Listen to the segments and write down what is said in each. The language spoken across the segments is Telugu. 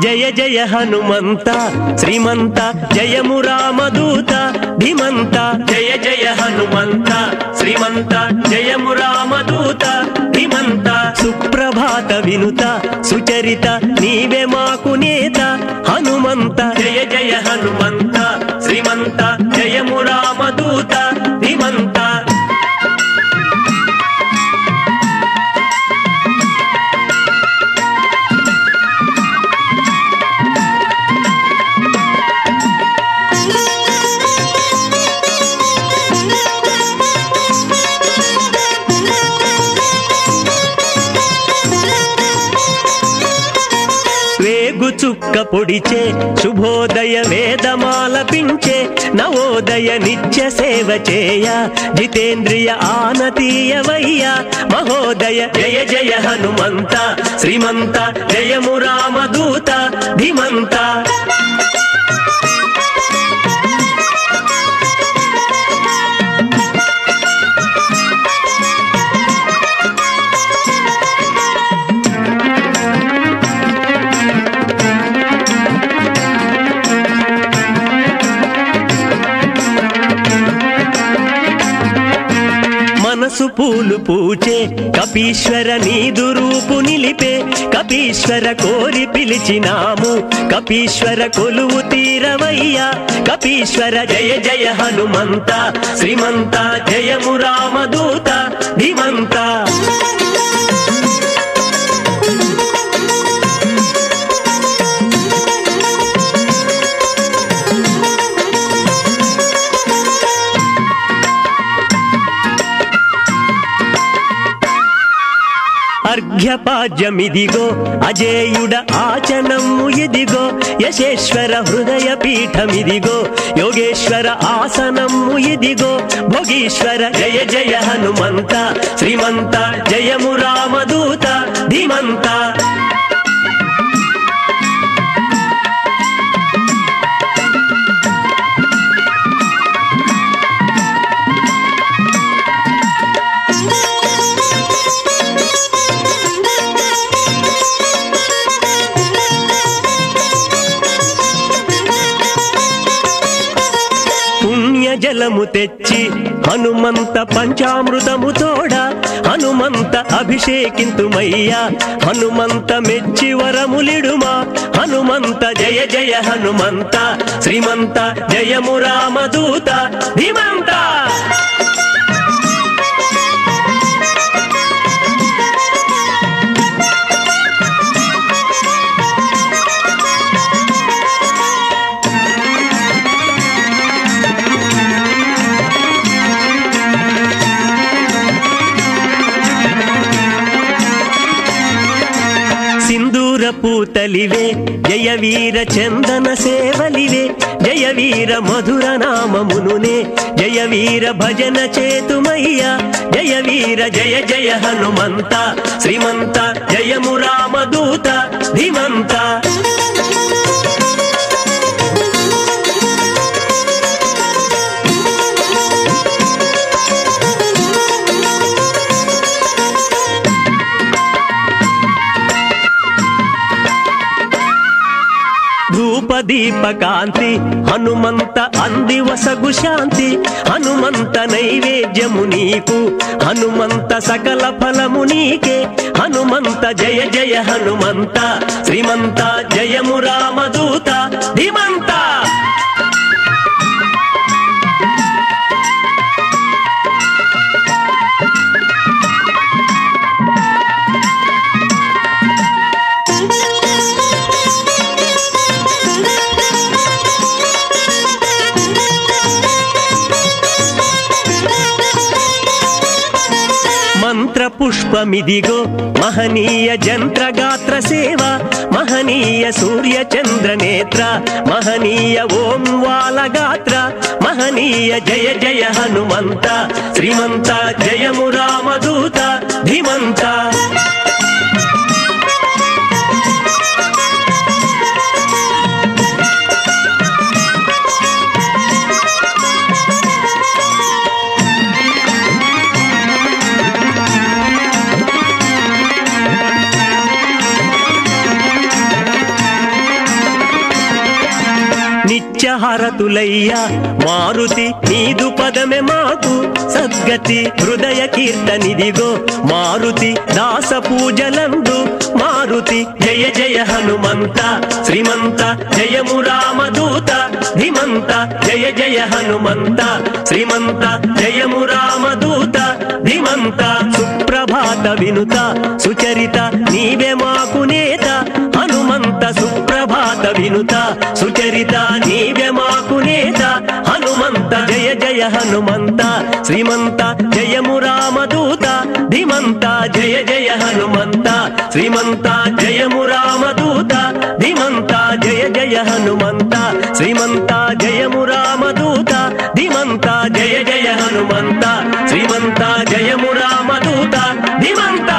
జయ జయ హనుమంత శ్రీమంత జయము రామదూత ధీమంత జయ జయ హనుమంత శ్రీమంత జయము రామదూత ధీమంత సుప్రభాత వినుత సుచరిత నీవే మాకు నేత హనుమంత జయ జయ హనుమంత శ్రీమంత జయము రామదూత ధీమంత చుక్క పొడిచే శుభోదయ వేదమాలపించే నవోదయ నిత్య సేవ చేయ జితేంద్రియ ఆనతీయవయ్య మహోదయ జయ జయ హనుమంత శ్రీమంత జయము రామదూత ధీమంత మనసు పూలు పూచే కపీశ్వర నీదు రూపు నిలిపే కపీశ్వర కోరి పిలిచినాము కపీశ్వర కొలువు తీరవయ్యా కపీశ్వర జయ జయ హనుమంత శ్రీమంత జయము రామదూత ధీమంత అర్ఘ్యపాద్యమిదిగో అజేయుడ ఆచనము ఇదిగో యశేశ్వర హృదయ పీఠమిదిగో యోగేశ్వర ఆసనము ఇదిగో భోగీశ్వర జయ జయ హనుమంత శ్రీమంత జయము రామదూత ధీమంత జలము తెచ్చి హనుమంత పంచామృతము తోడ హనుమంత అభిషేకింతుమయ్యా హనుమంత మెచ్చి వరములిడుమా హనుమంత జయ జయ హనుమంత శ్రీమంత జయము రామదూత ధీమంత పూతలివే జయ వీర చందన సేవలివే జయ వీర మధుర నామమునునే జయ వీర భజన చేతుమయ్యా జయ వీర జయ జయ హనుమంత శ్రీమంత జయము రామదూత ధీమంత దీపకాంతి హనుమంత అందివసగు శాంతి హనుమంత నైవేద్యము నీకు హనుమంత సకల ఫలము నీకే హనుమంత జయ జయ హనుమంత శ్రీమంత జయము రామదూత ధీమంత మంత్ర పుష్పమిదిగో మహనీయ జంత్రగాత్ర సేవ మహనీయ సూర్య చంద్ర నేత్ర మహనీయ ఓం వాలగాత్ర మహనీయ జయ జయ హనుమంత శ్రీమంత జయము రామదూత ధీమంత మంగళహారతులయ్యా మారుతి నీదు పదమే మాకు సద్గతి హృదయ కీర్తనిదిగో మారుతి దాస పూజలందు మారుతి జయ జయ హనుమంత శ్రీమంత జయము రామదూత ధీమంత జయ జయ హనుమంత శ్రీమంత జయము రామదూత ధీమంత సుప్రభాత వినుత సుచరిత నీవే మాకు నేత హనుమంత సుప్రభాత వినుత సుచరిత నీవే మాకు నేత హనుమంత జయ జయ హనుమంత శ్రీమంత జయము రామదూత ధీమంత జయ జయ హనుమంత శ్రీమంత జయము రామదూత ధీమంత జయ జయ హనుమంత శ్రీమంత జయము రామదూత ధీమంత జయ జయ హనుమంత శ్రీమంత జయము రామదూత ధీమంత.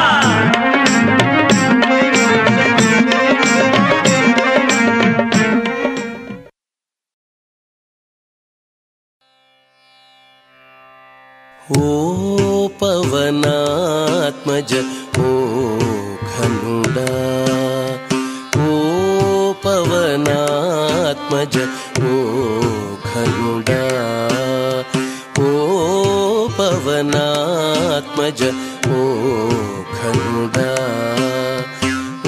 ఓ పవనాత్మజ ఓ ఘనుడా ఓ పవనాత్మజ ఓ ఘనుడా ఓ పవనాత్మజ ఓ ఘనుడా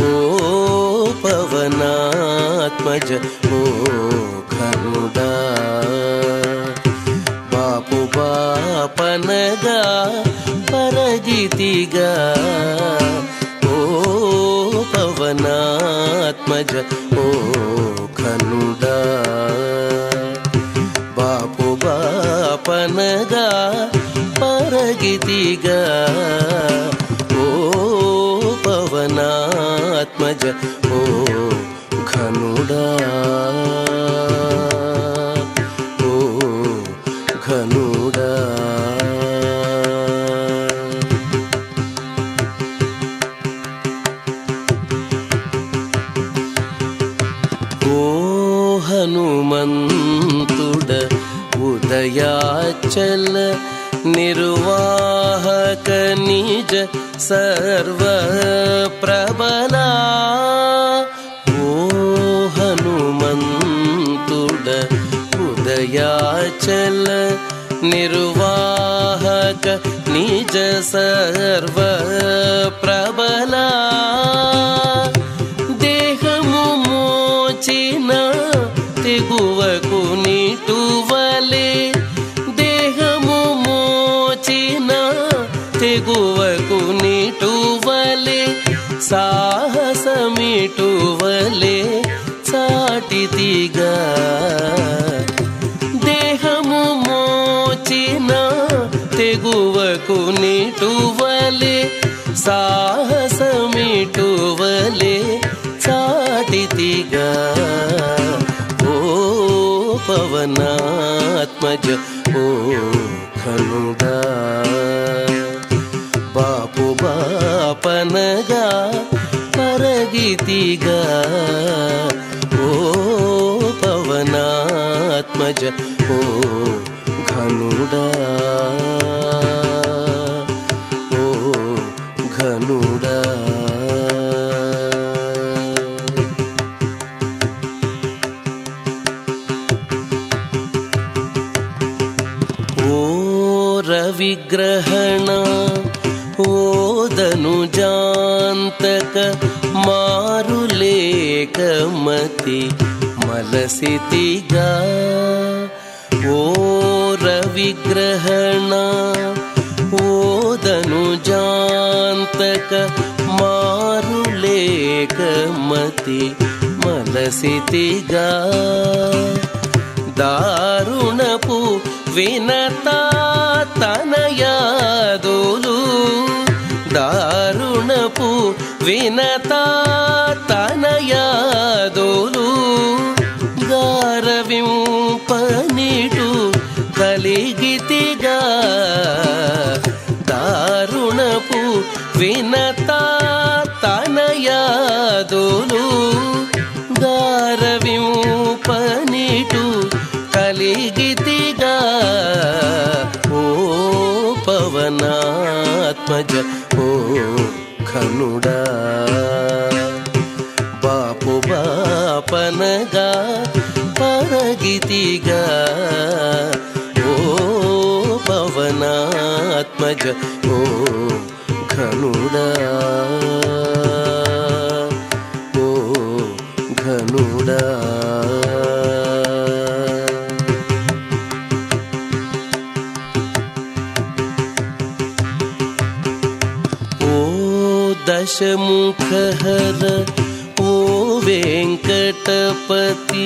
ఓ పవనాత్మజ ఓ ఘనుడా బాపు బాపనగా పరజితిగా ఓ పవనాత్మజ ఓ ఘనుడా బాపు బాపనగా పరగితిగా ఓ పవనాత్మజ ఓ ఘనుడా ఓ ఘనుడా. ఓ హనుమంతుడ ఉదయాచల నిర్వాహక నిజ సర్వ ప్రబలా ఓ హనుమంతుడ ఉదయాచల నిర్వాహక నిజ సర్వ ప్రబలా దేహము మోచిన తెగువకు నీటువలే దేహము మోచిన తెగువకు నీటువలే సాహసమిటువలే చాటితిగా దేహము మోచిన తెగువకు నీటువలే సాహసమిటువలే చాటితిగా ఓ పవనాత్మజ ఓ ఘనుడా బాపు బాపనగా పరగితిగా ఓ పవనాత్మజ ఓ ఘనుడా ఓ ఘనుడా. ఓ రవిగ్రహణ ఓదనుజాంతక మారులేకమతి మలసితిగా ఓ రవిగ్రహణ ఓదనుజాంతక మారులేకమతి మలసితిగా దారుణపు వినతా తనయాదులు దారుణపు వినతా తనయాదులు గారవింపనిటు కలిగితిగా దారుణపు వినతా తనయాదులు గారవింపనిటు కలిగితిగా ఓ పవనాత్మజ ఓ ఘనుడా బాపు బాపనగా పరగి పరగితిగా ఓ పవనాత్మజ ఓ ఘనుడా ఓ ఘనుడా దశముఖహర ఓ వెంకటపతి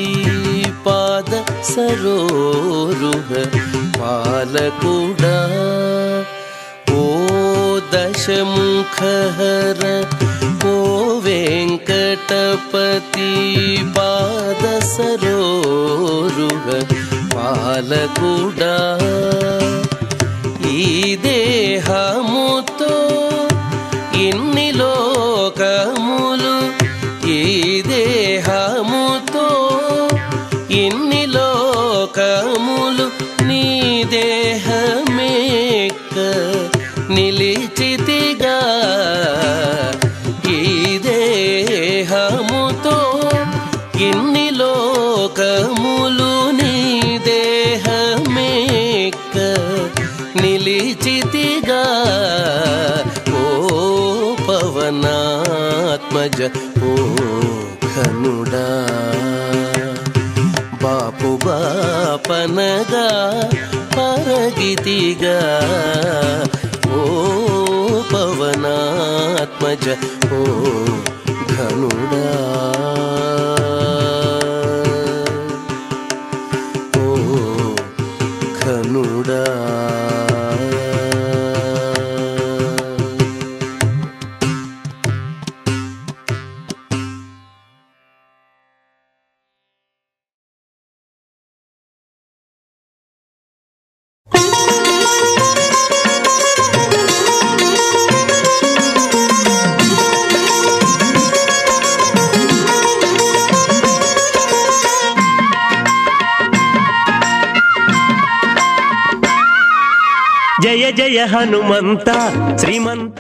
పాద సరోరుహ పాలకుడా ఓ దశముఖహర ఓ వెంకటపతి పాద సరోరుహ పాలకుడా ఈ దేహముతో ఇన్ని లోకములు ఈ దేహముతో ఇన్ని లోకములు నీ దేహమేక నిలిచితిగా ఈ దేహముతో ఇన్ని లోకములు నీ దేహమేక నిలిచితిగా పవనాత్మజ ఓ ఘనుడా బాపు బాపనగా పరగితిగా ఓ పవనాత్మజ ఓ ఘనుడా ఓ ఘనుడా జయ జయ హనుమంత శ్రీమంత